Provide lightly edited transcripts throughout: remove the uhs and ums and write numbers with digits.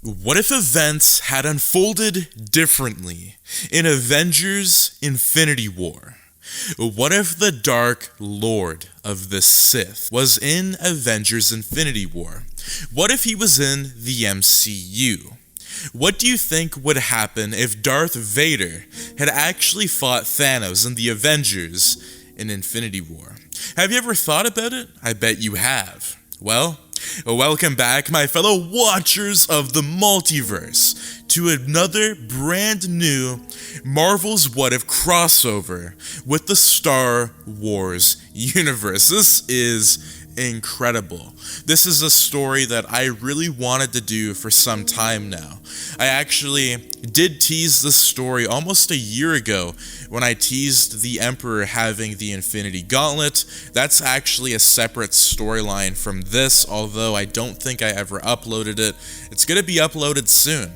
What if events had unfolded differently in Avengers Infinity War? What if the Dark Lord of the Sith was in Avengers Infinity War? What if he was in the MCU? What do you think would happen if Darth Vader had actually fought Thanos in the Avengers in Infinity War? Have you ever thought about it? I bet you have. Well, welcome back, my fellow watchers of the multiverse, to another brand new Marvel's What If crossover with the Star Wars universe. This is incredible. This is a story that I really wanted to do for some time now. I actually did tease this story almost a year ago when I teased the Emperor having the Infinity Gauntlet. That's actually a separate storyline from this, although I don't think I ever uploaded it. It's going to be uploaded soon.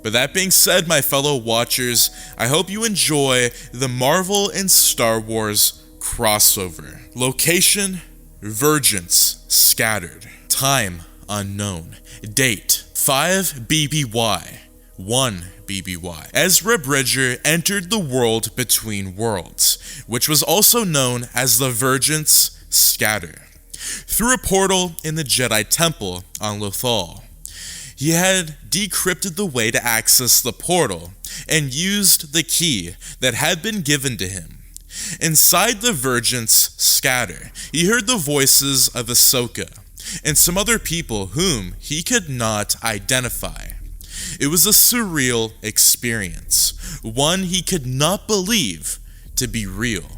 But that being said, my fellow watchers, I hope you enjoy the Marvel and Star Wars crossover. Location: Vergence scattered. Time unknown. Date: 5 BBY. 1 BBY. Ezra Bridger entered the world between worlds, which was also known as the Vergence Scatter, through a portal in the Jedi Temple on Lothal. He had decrypted the way to access the portal and used the key that had been given to him. Inside the Vergence Scatter, he heard the voices of Ahsoka and some other people whom he could not identify. It was a surreal experience, one he could not believe to be real.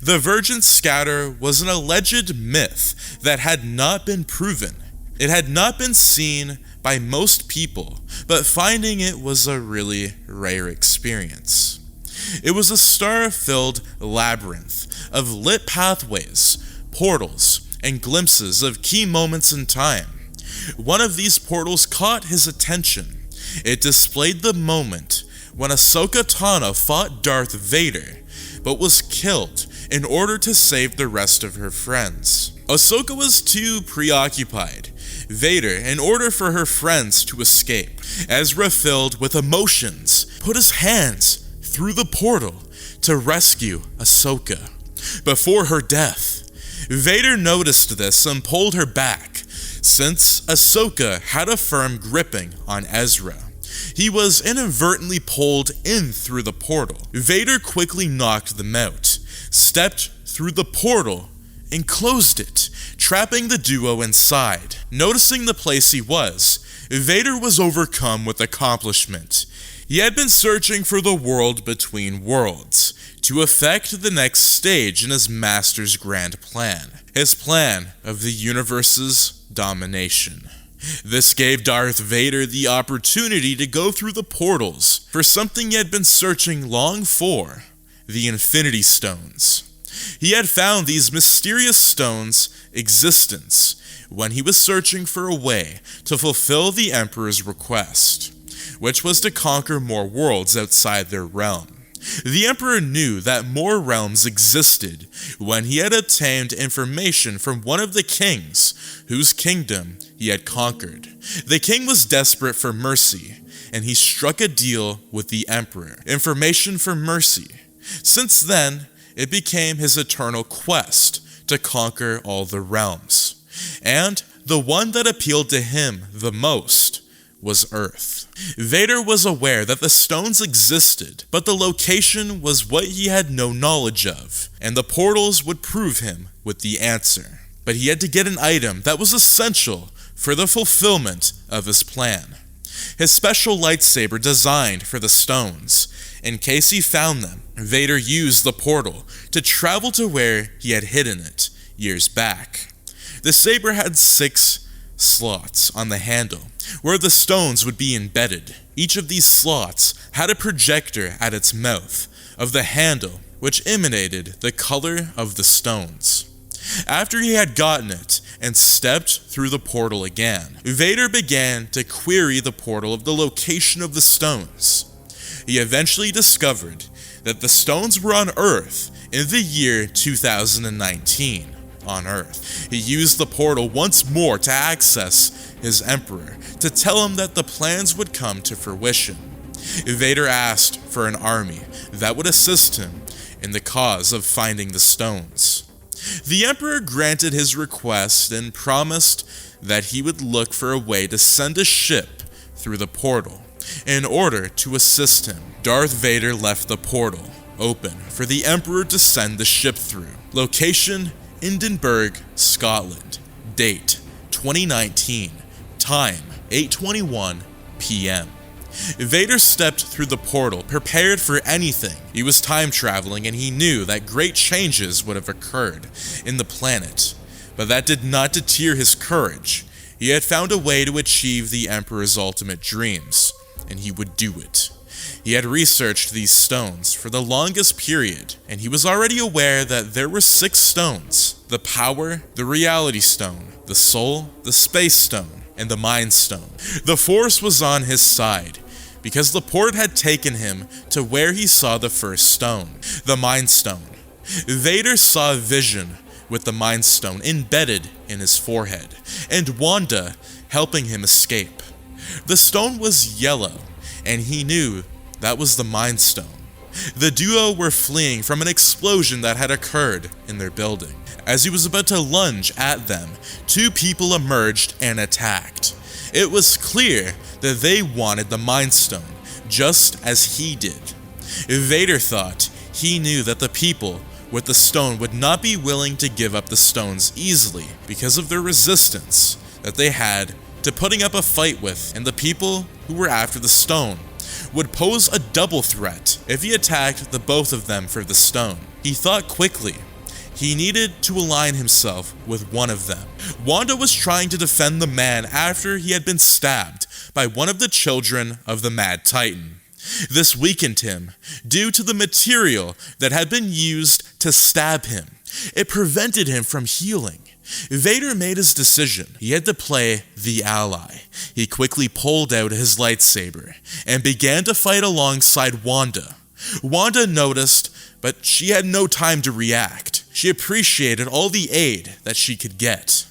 The Vergence Scatter was an alleged myth that had not been proven. It had not been seen by most people, but finding it was a really rare experience. It was a star-filled labyrinth of lit pathways, portals, and glimpses of key moments in time. One of these portals caught his attention. It displayed the moment when Ahsoka Tano fought Darth Vader, but was killed in order to save the rest of her friends. Ahsoka was too preoccupied Vader in order for her friends to escape. Ezra, filled with emotions, put his hands through the portal to rescue Ahsoka. Before her death, Vader noticed this and pulled her back, since Ahsoka had a firm gripping on Ezra. He was inadvertently pulled in through the portal. Vader quickly knocked them out, stepped through the portal, and closed it, trapping the duo inside. Noticing the place he was, Vader was overcome with accomplishment. He had been searching for the world between worlds to effect the next stage in his master's grand plan, his plan of the universe's domination. This gave Darth Vader the opportunity to go through the portals for something he had been searching long for: the Infinity Stones. He had found these mysterious stones' existence when he was searching for a way to fulfill the Emperor's request, which was to conquer more worlds outside their realm. The Emperor knew that more realms existed when he had obtained information from one of the kings whose kingdom he had conquered. The king was desperate for mercy, and he struck a deal with the Emperor. Information for mercy. Since then, it became his eternal quest to conquer all the realms. And the one that appealed to him the most was Earth. Vader was aware that the stones existed, but the location was what he had no knowledge of, and the portals would prove him with the answer. But he had to get an item that was essential for the fulfillment of his plan: his special lightsaber designed for the stones. In case he found them, Vader used the portal to travel to where he had hidden it years back. The saber had 6 slots on the handle, where the stones would be embedded. Each of these slots had a projector at its mouth of the handle, which emanated the color of the stones. After he had gotten it and stepped through the portal again, Vader began to query the portal of the location of the stones. He eventually discovered that the stones were on Earth in the year 2019. on Earth. He used the portal once more to access his Emperor, to tell him that the plans would come to fruition. Vader asked for an army that would assist him in the cause of finding the stones. The Emperor granted his request and promised that he would look for a way to send a ship through the portal in order to assist him. Darth Vader left the portal open for the Emperor to send the ship through. Location: Edinburgh, Scotland. Date: 2019. Time: 8:21 p.m. Vader stepped through the portal, prepared for anything. He was time traveling, and he knew that great changes would have occurred in the planet. But that did not deter his courage. He had found a way to achieve the Emperor's ultimate dreams, and he would do it. He had researched these stones for the longest period, and he was already aware that there were 6 stones: the Power, the Reality Stone, the Soul, the Space Stone, and the Mind Stone. The Force was on his side, because the port had taken him to where he saw the first stone, the Mind Stone. Vader saw a vision with the Mind Stone embedded in his forehead, and Wanda helping him escape. The stone was yellow, and he knew that was the Mind Stone. The duo were fleeing from an explosion that had occurred in their building. As he was about to lunge at them, 2 people emerged and attacked. It was clear that they wanted the Mind Stone, just as he did. Vader thought he knew that the people with the stone would not be willing to give up the stones easily because of their resistance that they had to putting up a fight with, and the people who were after the stone would pose a double threat if he attacked the both of them for the stone. He thought quickly. He needed to align himself with one of them. Wanda was trying to defend the man after he had been stabbed by one of the children of the Mad Titan. This weakened him due to the material that had been used to stab him. It prevented him from healing. Vader made his decision. He had to play the ally. He quickly pulled out his lightsaber and began to fight alongside Wanda. Wanda noticed, but she had no time to react. She appreciated all the aid that she could get.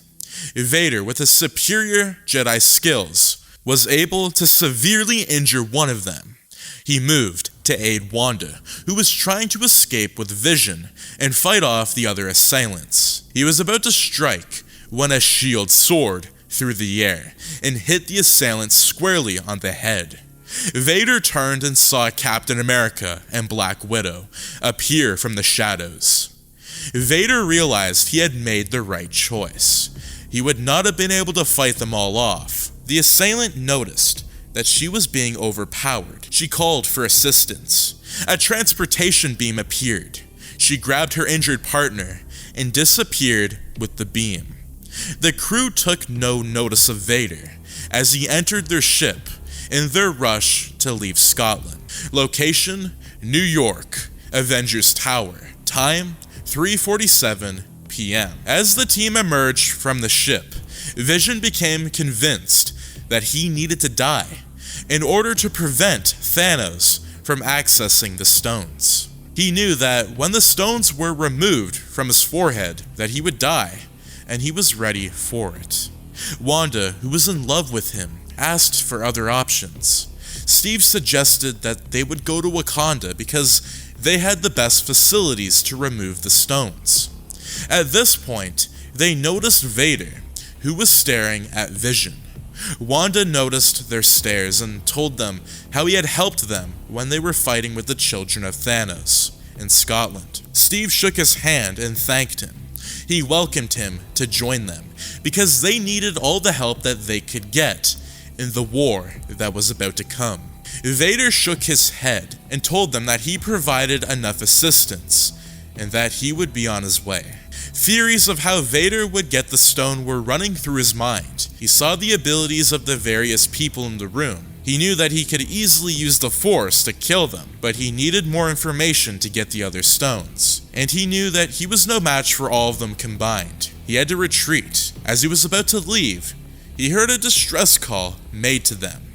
Vader, with his superior Jedi skills, was able to severely injure one of them. He moved to aid Wanda, who was trying to escape with vision and fight off the other assailants. He was about to strike when a shield soared through the air and hit the assailant squarely on the head. Vader turned and saw Captain America and Black Widow appear from the shadows. Vader realized he had made the right choice. He would not have been able to fight them all off. The assailant noticed that she was being overpowered. She called for assistance. A transportation beam appeared. She grabbed her injured partner and disappeared with the beam. The crew took no notice of Vader as he entered their ship in their rush to leave Scotland. Location: New York, Avengers Tower. Time: 3:47 p.m. As the team emerged from the ship, Vision became convinced that he needed to die in order to prevent Thanos from accessing the stones. He knew that when the stones were removed from his forehead, that he would die, and he was ready for it. Wanda, who was in love with him, asked for other options. Steve suggested that they would go to Wakanda because they had the best facilities to remove the stones. At this point, they noticed Vader, who was staring at Vision. Wanda noticed their stares and told them how he had helped them when they were fighting with the children of Thanos in Scotland. Steve shook his hand and thanked him. He welcomed him to join them because they needed all the help that they could get in the war that was about to come. Vader shook his head and told them that he provided enough assistance and that he would be on his way. Theories of how Vader would get the stone were running through his mind. He saw the abilities of the various people in the room. He knew that he could easily use the Force to kill them, but he needed more information to get the other stones. And he knew that he was no match for all of them combined. He had to retreat. As he was about to leave, he heard a distress call made to them.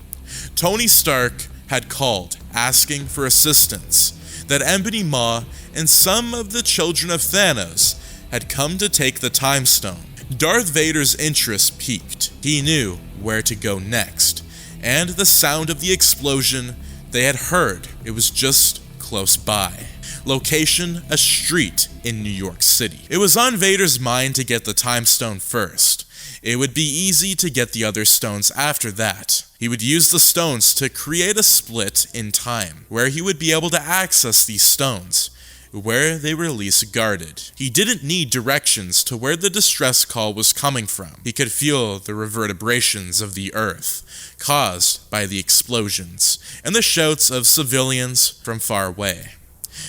Tony Stark had called, asking for assistance, that Ebony Maw and some of the children of Thanos had come to take the Time Stone. Darth Vader's interest peaked. He knew where to go next, and the sound of the explosion they had heard, it was just close by. Location, a street in New York City. It was on Vader's mind to get the Time Stone first. It would be easy to get the other stones after that. He would use the stones to create a split in time, where he would be able to access these stones, where they were least guarded. He didn't need directions to where the distress call was coming from. He could feel the reverberations of the earth, caused by the explosions, and the shouts of civilians from far away.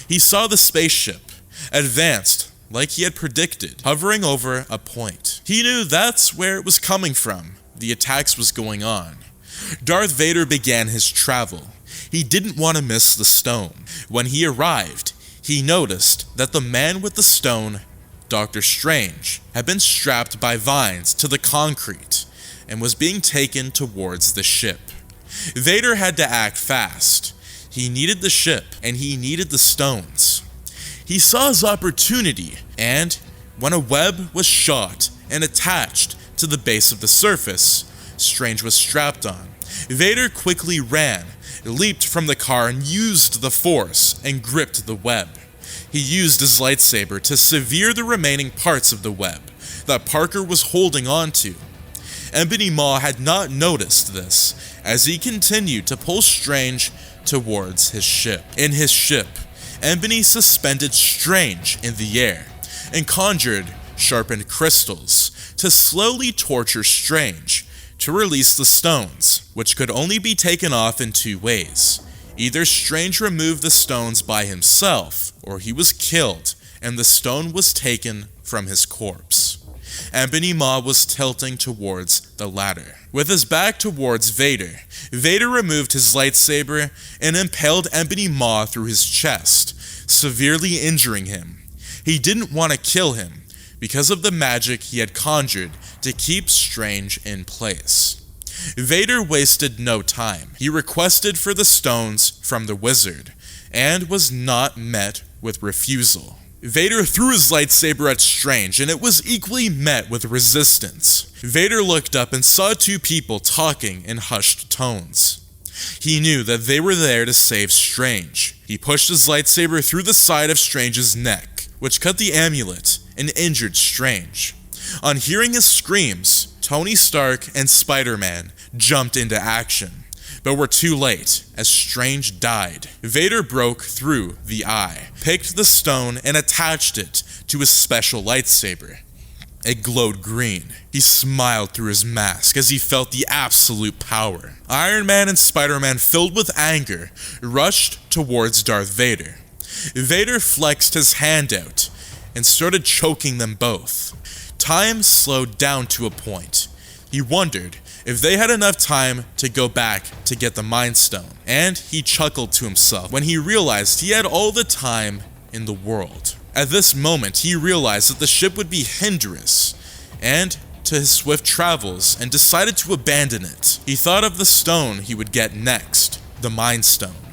He saw the spaceship, advanced like he had predicted, hovering over a point. He knew that's where it was coming from. The attacks was going on. Darth Vader began his travel. He didn't want to miss the stone. When he arrived, he noticed that the man with the stone, Dr. Strange, had been strapped by vines to the concrete and was being taken towards the ship. Vader had to act fast. He needed the ship, and he needed the stones. He saw his opportunity, and when a web was shot and attached to the base of the surface Strange was strapped on, Vader quickly ran, leaped from the car, and used the Force and gripped the web. He used his lightsaber to sever the remaining parts of the web that Parker was holding onto. Ebony Maw had not noticed this as he continued to pull Strange towards his ship. In his ship, Ebony suspended Strange in the air and conjured sharpened crystals to slowly torture Strange to release the stones, which could only be taken off in two ways. Either Strange removed the stones by himself, or he was killed and the stone was taken from his corpse. Ebony Maw was tilting towards the latter. With his back towards Vader, Vader removed his lightsaber and impaled Ebony Maw through his chest, severely injuring him. He didn't want to kill him because of the magic he had conjured to keep Strange in place. Vader wasted no time. He requested for the stones from the wizard and was not met with refusal. Vader threw his lightsaber at Strange, and it was equally met with resistance. Vader looked up and saw two people talking in hushed tones. He knew that they were there to save Strange. He pushed his lightsaber through the side of Strange's neck, which cut the amulet and injured Strange. On hearing his screams, Tony Stark and Spider-Man jumped into action, but were too late as Strange died. Vader broke through the eye, picked the stone, and attached it to his special lightsaber. It glowed green. He smiled through his mask as he felt the absolute power. Iron Man and Spider-Man, filled with anger, rushed towards Darth Vader. Vader flexed his hand out and started choking them both. Time slowed down to a point. He wondered if they had enough time to go back to get the Mind Stone, and he chuckled to himself when he realized he had all the time in the world. At this moment, he realized that the ship would be hindrance and to his swift travels and decided to abandon it. He thought of the stone he would get next, the Mind Stone.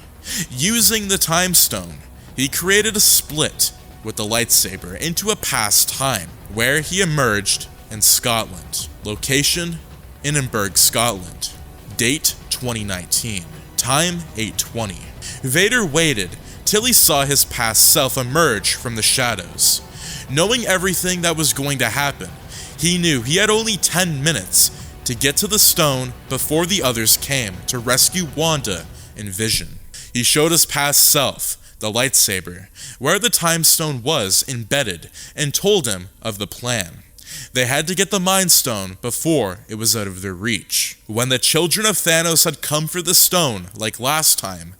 Using the Time Stone, he created a split with the lightsaber into a past time, where he emerged in Scotland. Location, Edinburgh, Scotland. Date 2019. Time 8:20. Vader waited till he saw his past self emerge from the shadows. Knowing everything that was going to happen, he knew he had only 10 minutes to get to the stone before the others came to rescue Wanda and Vision. He showed his past self the lightsaber, where the Time Stone was embedded, and told him of the plan. They had to get the Mind Stone before it was out of their reach. When the children of Thanos had come for the stone, like last time,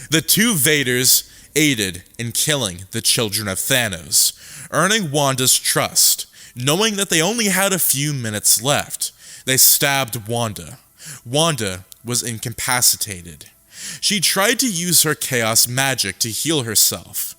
the two Vaders aided in killing the children of Thanos, earning Wanda's trust. Knowing that they only had a few minutes left, they stabbed Wanda. Wanda was incapacitated. She tried to use her chaos magic to heal herself,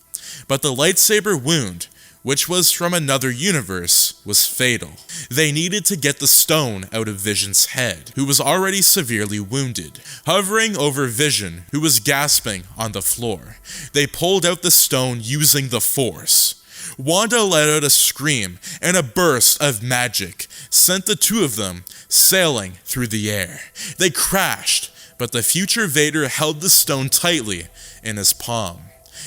but the lightsaber wound, which was from another universe, was fatal. They needed to get the stone out of Vision's head, who was already severely wounded. Hovering over Vision, who was gasping on the floor, they pulled out the stone using the Force. Wanda let out a scream, and a burst of magic sent the two of them sailing through the air. They crashed, but the future Vader held the stone tightly in his palm.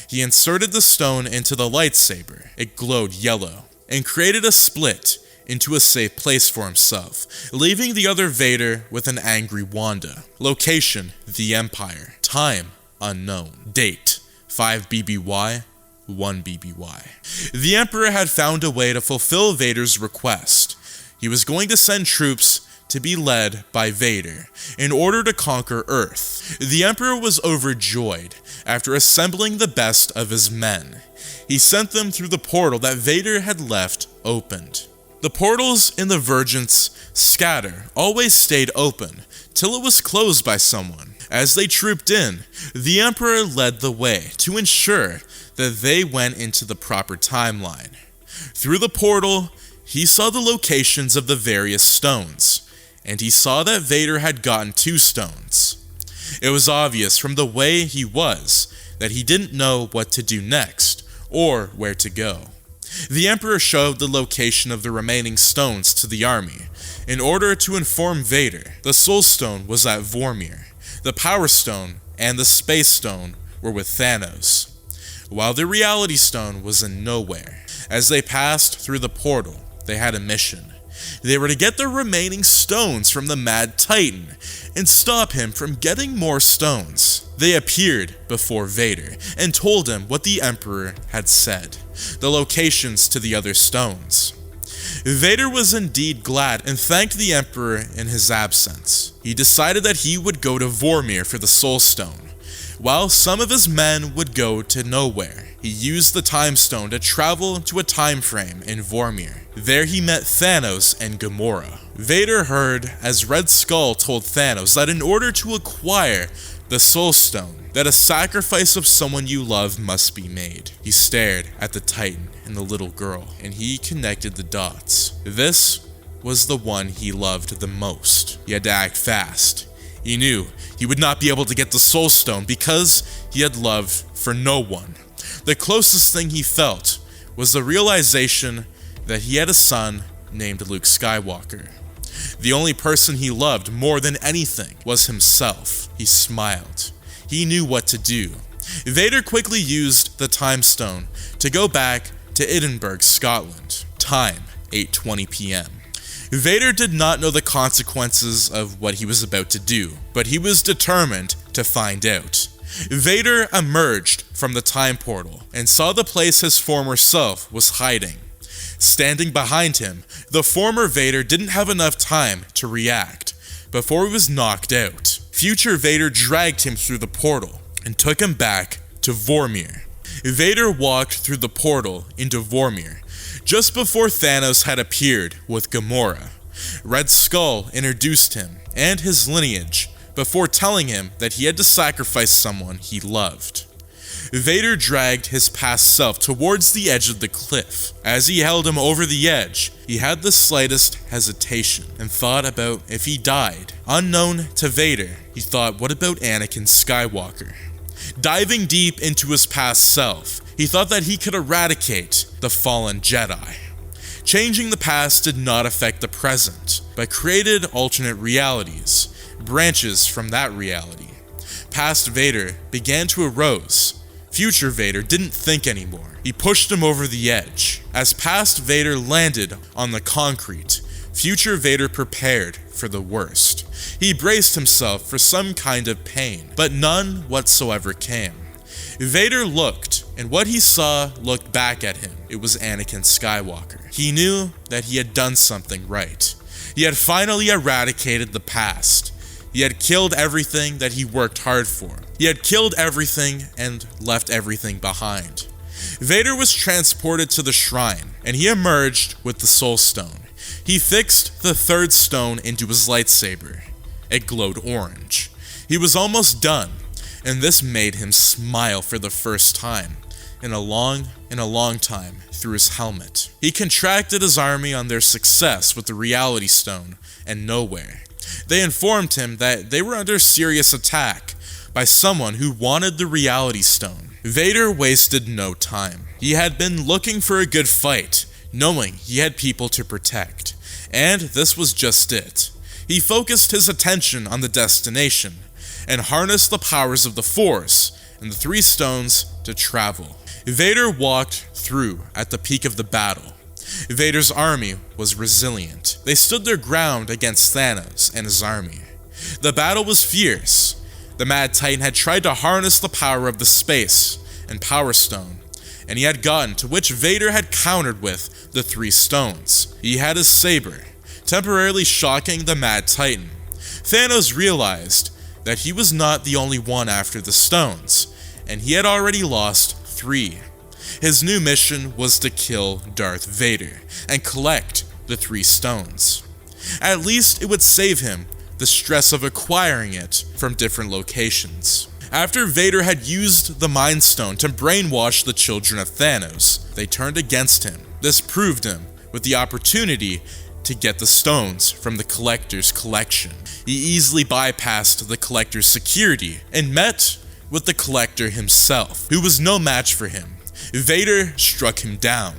He inserted the stone into the lightsaber. It glowed yellow, and created a split into a safe place for himself, leaving the other Vader with an angry Wanda. Location: the Empire. Time: unknown. Date: 5 BBY, 1 BBY. The Emperor had found a way to fulfill Vader's request. He was going to send troops to be led by Vader in order to conquer Earth. The Emperor was overjoyed after assembling the best of his men. He sent them through the portal that Vader had left opened. The portals in the Vergence scatter always stayed open till it was closed by someone. As they trooped in, the Emperor led the way to ensure that they went into the proper timeline. Through the portal, he saw the locations of the various stones, and he saw that Vader had gotten 2 stones. It was obvious from the way he was that he didn't know what to do next or where to go. The Emperor showed the location of the remaining stones to the army in order to inform Vader. The Soul Stone was at Vormir, the Power Stone and the Space Stone were with Thanos, while the Reality Stone was in nowhere. As they passed through the portal, they had a mission. They were to get the remaining stones from the Mad Titan and stop him from getting more stones. They appeared before Vader and told him what the Emperor had said, the locations to the other stones. Vader was indeed glad and thanked the Emperor in his absence. He decided that he would go to Vormir for the Soul Stone, while some of his men would go to nowhere. He used the Time Stone to travel to a time frame in Vormir. There he met Thanos and Gamora. Vader heard as Red Skull told Thanos that in order to acquire the Soul Stone, that a sacrifice of someone you love must be made. He stared at the Titan and the little girl, and he connected the dots. This was the one he loved the most. He had to act fast. He knew he would not be able to get the Soul Stone because he had love for no one. The closest thing he felt was the realization that he had a son named Luke Skywalker. The only person he loved more than anything was himself. He smiled. He knew what to do. Vader quickly used the Time Stone to go back to Edinburgh, Scotland. Time: 8:20 p.m. Vader did not know the consequences of what he was about to do, but he was determined to find out. Vader emerged from the time portal and saw the place his former self was hiding. Standing behind him, the former Vader didn't have enough time to react before he was knocked out. Future Vader dragged him through the portal and took him back to Vormir. Vader walked through the portal into Vormir just before Thanos had appeared with Gamora. Red Skull introduced him and his lineage before telling him that he had to sacrifice someone he loved. Vader dragged his past self towards the edge of the cliff. As he held him over the edge, he had the slightest hesitation and thought about if he died. Unknown to Vader, he thought, what about Anakin Skywalker? Diving deep into his past self, he thought that he could eradicate the fallen Jedi. Changing the past did not affect the present, but created alternate realities, branches from that reality. Past Vader began to arise. Future Vader didn't think anymore. He pushed him over the edge. As past Vader landed on the concrete, future Vader prepared for the worst. He braced himself for some kind of pain, but none whatsoever came. Vader looked, and what he saw looked back at him. It was Anakin Skywalker. He knew that he had done something right. He had finally eradicated the past. He had killed everything that he worked hard for. He had killed everything and left everything behind. Vader was transported to the shrine, and he emerged with the Soul Stone. He fixed the 3rd stone into his lightsaber. It glowed orange. He was almost done, and this made him smile for the first time in a long time through his helmet. He contracted his army on their success with the Reality Stone and nowhere. They informed him that they were under serious attack by someone who wanted the Reality Stone. Vader wasted no time. He had been looking for a good fight, knowing he had people to protect, and this was just it. He focused his attention on the destination, and harnessed the powers of the Force and the three stones to travel. Vader walked through at the peak of the battle. Vader's army was resilient. They stood their ground against Thanos and his army. The battle was fierce. The Mad Titan had tried to harness the power of the space and Power Stone, and he had gotten to which Vader had countered with the three stones. He had his saber, temporarily shocking the Mad Titan. Thanos realized that he was not the only one after the stones, and he had already lost 3. His new mission was to kill Darth Vader and collect the 3 stones. At least it would save him the stress of acquiring it from different locations. After Vader had used the Mind Stone to brainwash the children of Thanos, they turned against him. This proved him with the opportunity to get the stones from the Collector's collection. He easily bypassed the Collector's security and met with the Collector himself, who was no match for him. Vader struck him down.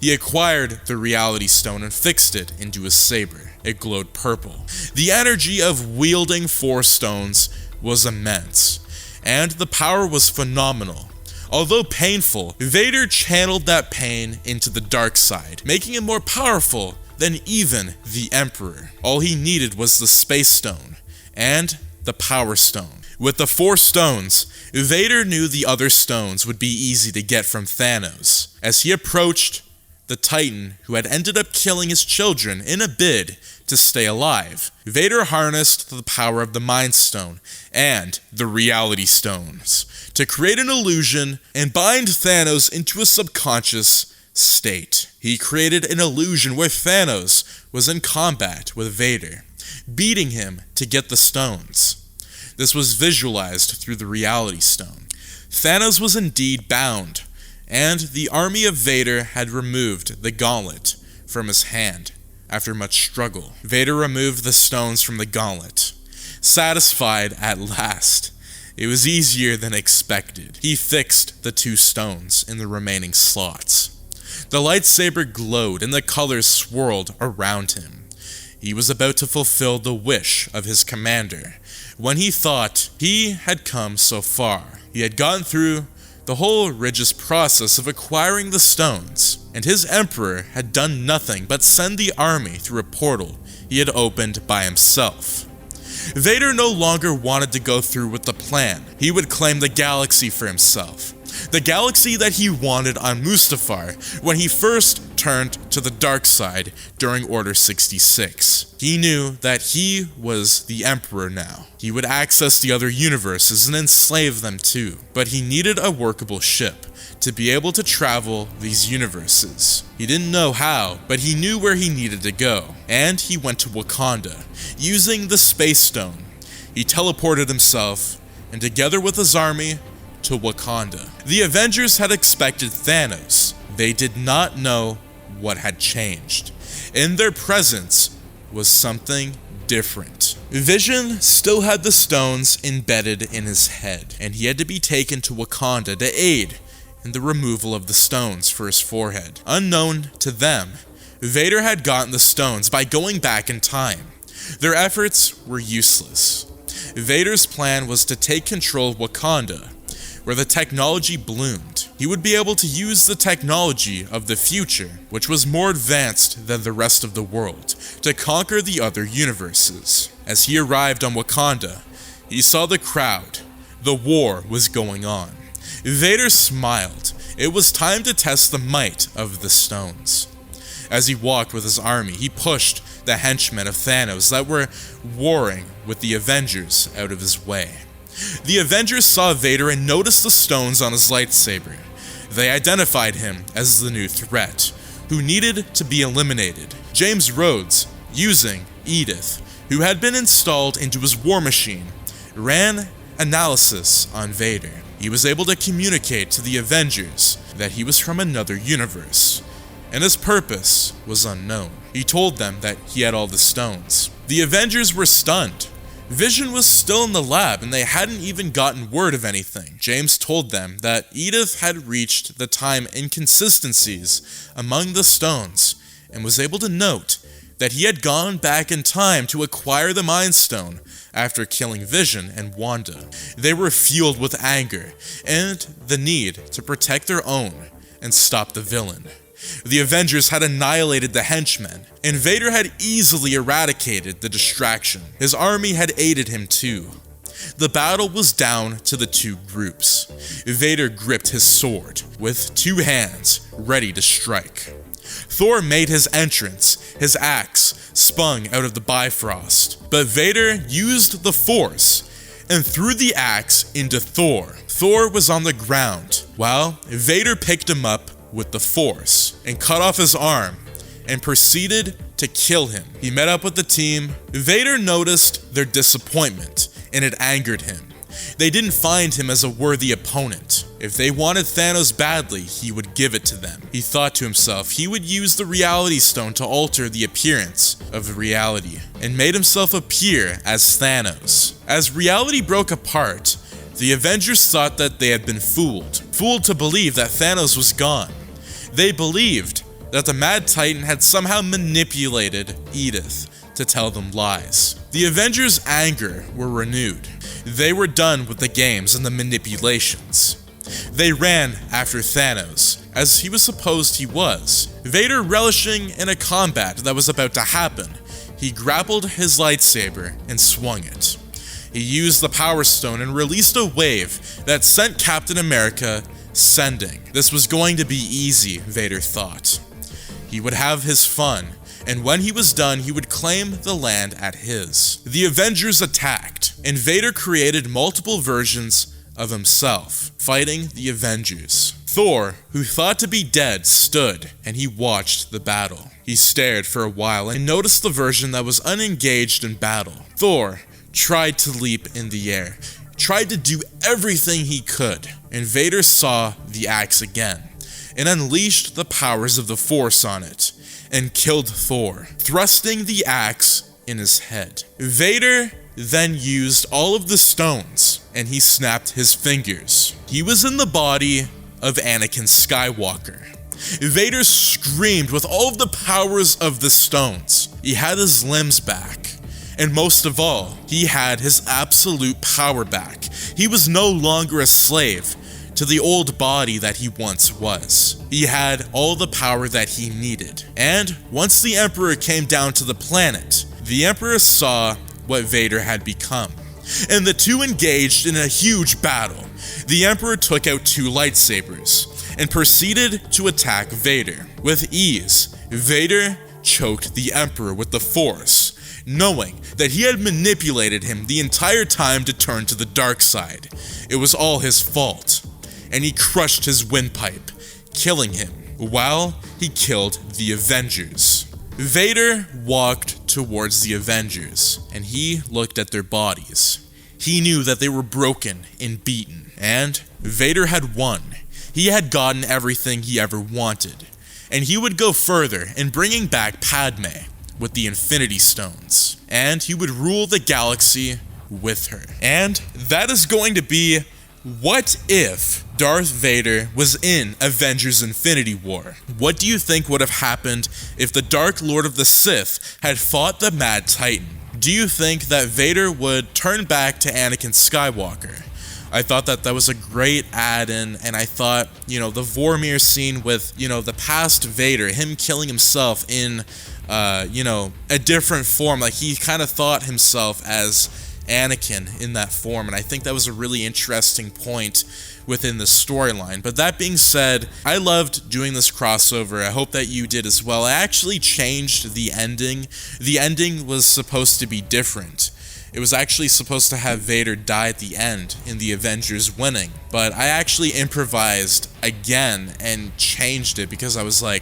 He acquired the Reality Stone and fixed it into his saber. It glowed purple. The energy of wielding 4 stones was immense, and the power was phenomenal. Although painful, Vader channeled that pain into the dark side, making him more powerful than even the Emperor. All he needed was the Space Stone and the Power Stone. With the 4 stones, Vader knew the other stones would be easy to get from Thanos. As he approached the Titan who had ended up killing his children in a bid to stay alive, Vader harnessed the power of the Mind Stone and the Reality Stones to create an illusion and bind Thanos into a subconscious state. He created an illusion where Thanos was in combat with Vader, beating him to get the stones. This was visualized through the Reality Stone. Thanos was indeed bound, and the army of Vader had removed the gauntlet from his hand. After much struggle, Vader removed the stones from the gauntlet. Satisfied at last, it was easier than expected. He fixed the 2 stones in the remaining slots. The lightsaber glowed and the colors swirled around him. He was about to fulfill the wish of his commander when he thought he had come so far. He had gotten through the whole rigorous process of acquiring the stones, and his emperor had done nothing but send the army through a portal he had opened by himself. Vader no longer wanted to go through with the plan. He would claim the galaxy for himself. The galaxy that he wanted on Mustafar when he first turned to the dark side during Order 66. He knew that he was the Emperor now. He would access the other universes and enslave them too, but he needed a workable ship to be able to travel these universes. He didn't know how, but he knew where he needed to go, and he went to Wakanda. Using the Space Stone, he teleported himself, and together with his army, to Wakanda. The Avengers had expected Thanos. They did not know what had changed. In their presence was something different. Vision still had the stones embedded in his head, and he had to be taken to Wakanda to aid in the removal of the stones for his forehead. Unknown to them, Vader had gotten the stones by going back in time. Their efforts were useless. Vader's plan was to take control of Wakanda, where the technology bloomed. He would be able to use the technology of the future, which was more advanced than the rest of the world, to conquer the other universes. As he arrived on Wakanda, he saw the crowd. The war was going on. Vader smiled. It was time to test the might of the stones. As he walked with his army, he pushed the henchmen of Thanos that were warring with the Avengers out of his way. The Avengers saw Vader and noticed the stones on his lightsaber. They identified him as the new threat, who needed to be eliminated. James Rhodes, using Edith, who had been installed into his war machine, ran analysis on Vader. He was able to communicate to the Avengers that he was from another universe, and his purpose was unknown. He told them that he had all the stones. The Avengers were stunned. Vision was still in the lab and they hadn't even gotten word of anything. James told them that Edith had reached the time inconsistencies among the stones and was able to note that he had gone back in time to acquire the Mind Stone after killing Vision and Wanda. They were fueled with anger and the need to protect their own and stop the villain. The Avengers had annihilated the henchmen, and Vader had easily eradicated the distraction. His army had aided him too. The battle was down to the two groups. Vader gripped his sword with two hands, ready to strike. Thor made his entrance, his axe spun out of the Bifrost, but Vader used the Force and threw the axe into Thor. Thor was on the ground, while Vader picked him up with the Force and cut off his arm and proceeded to kill him. He met up with the team. Vader noticed their disappointment and it angered him. They didn't find him as a worthy opponent. If they wanted Thanos badly, he would give it to them. He thought to himself he would use the Reality Stone to alter the appearance of reality and made himself appear as Thanos. As reality broke apart, the Avengers thought that they had been fooled to believe that Thanos was gone. They believed that the Mad Titan had somehow manipulated Edith to tell them lies. The Avengers' anger were renewed. They were done with the games and the manipulations. They ran after Thanos, as he was supposed he was. Vader relishing in a combat that was about to happen, he grappled his lightsaber and swung it. He used the Power Stone and released a wave that sent Captain America sending. This was going to be easy, Vader thought. He would have his fun, and when he was done, he would claim the land at his. The Avengers attacked, and Vader created multiple versions of himself, fighting the Avengers. Thor, who thought to be dead, stood, and he watched the battle. He stared for a while and noticed the version that was unengaged in battle. Thor tried to leap in the air, tried to do everything he could, and Vader saw the axe again, and unleashed the powers of the Force on it, and killed Thor, thrusting the axe in his head. Vader then used all of the stones, and he snapped his fingers. He was in the body of Anakin Skywalker. Vader screamed with all of the powers of the stones. He had his limbs back. And most of all, he had his absolute power back. He was no longer a slave to the old body that he once was. He had all the power that he needed. And once the Emperor came down to the planet, the Emperor saw what Vader had become. And the two engaged in a huge battle. The Emperor took out two lightsabers and proceeded to attack Vader. With ease, Vader choked the Emperor with the Force, knowing that he had manipulated him the entire time to turn to the dark side. It was all his fault, and he crushed his windpipe, killing him, while he killed the Avengers. Vader walked towards the Avengers, and he looked at their bodies. He knew that they were broken and beaten, and Vader had won. He had gotten everything he ever wanted, and he would go further in bringing back Padme with the Infinity Stones, and he would rule the galaxy with her. And that is going to be what if Darth Vader was in Avengers Infinity War. What do you think would have happened if the Dark Lord of the Sith had fought the Mad Titan? Do you think that Vader would turn back to Anakin Skywalker? I thought that that was a great add-in, and I thought, the Vormir scene with, the past Vader, him killing himself in, a different form. Like, he kind of thought himself as Anakin in that form, and I think that was a really interesting point within the storyline. But that being said, I loved doing this crossover. I hope that you did as well. I actually changed the ending. The ending was supposed to be different. It was actually supposed to have Vader die at the end in the Avengers winning, but I actually improvised again and changed it because I was like,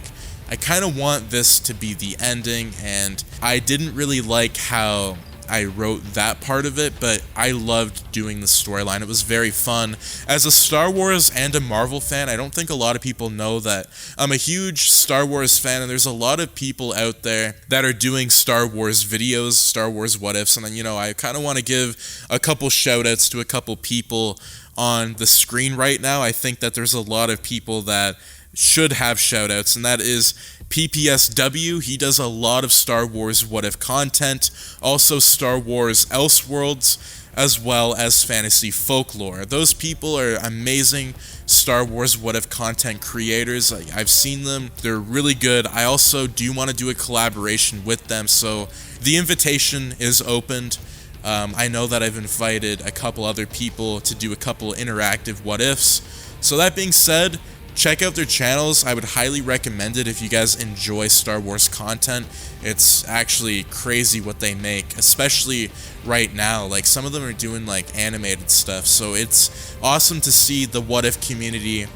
I kind of want this to be the ending, and I didn't really like how I wrote that part of it, but I loved doing the storyline. It was very fun. As a Star Wars and a Marvel fan, I don't think a lot of people know that I'm a huge Star Wars fan, and there's a lot of people out there that are doing Star Wars videos, Star Wars what ifs, and I kind of want to give a couple shout outs to a couple people on the screen right now. I think that there's a lot of people that should have shout outs, and that is PPSW. He does a lot of Star Wars what if content, also Star Wars Elseworlds, as well as fantasy folklore. Those people are amazing Star Wars what if content creators. I've seen them, they're really good. I also do want to do a collaboration with them, so the invitation is opened. I know that I've invited a couple other people to do a couple interactive what ifs. So that being said, check out their channels. I would highly recommend it if you guys enjoy Star Wars content. It's actually crazy what they make, especially right now. Like, some of them are doing like animated stuff, so it's awesome to see the what if community,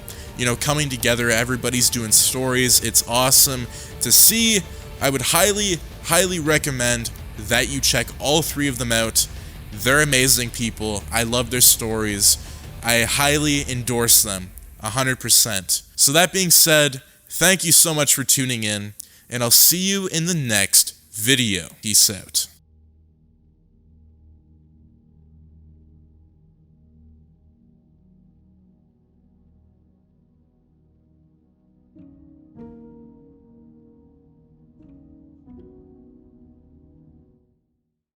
coming together. Everybody's doing stories. It's awesome to see. I would highly recommend that you check all three of them out. They're amazing people. I love their stories. I highly endorse them 100%. So that being said, thank you so much for tuning in, and I'll see you in the next video. Peace out.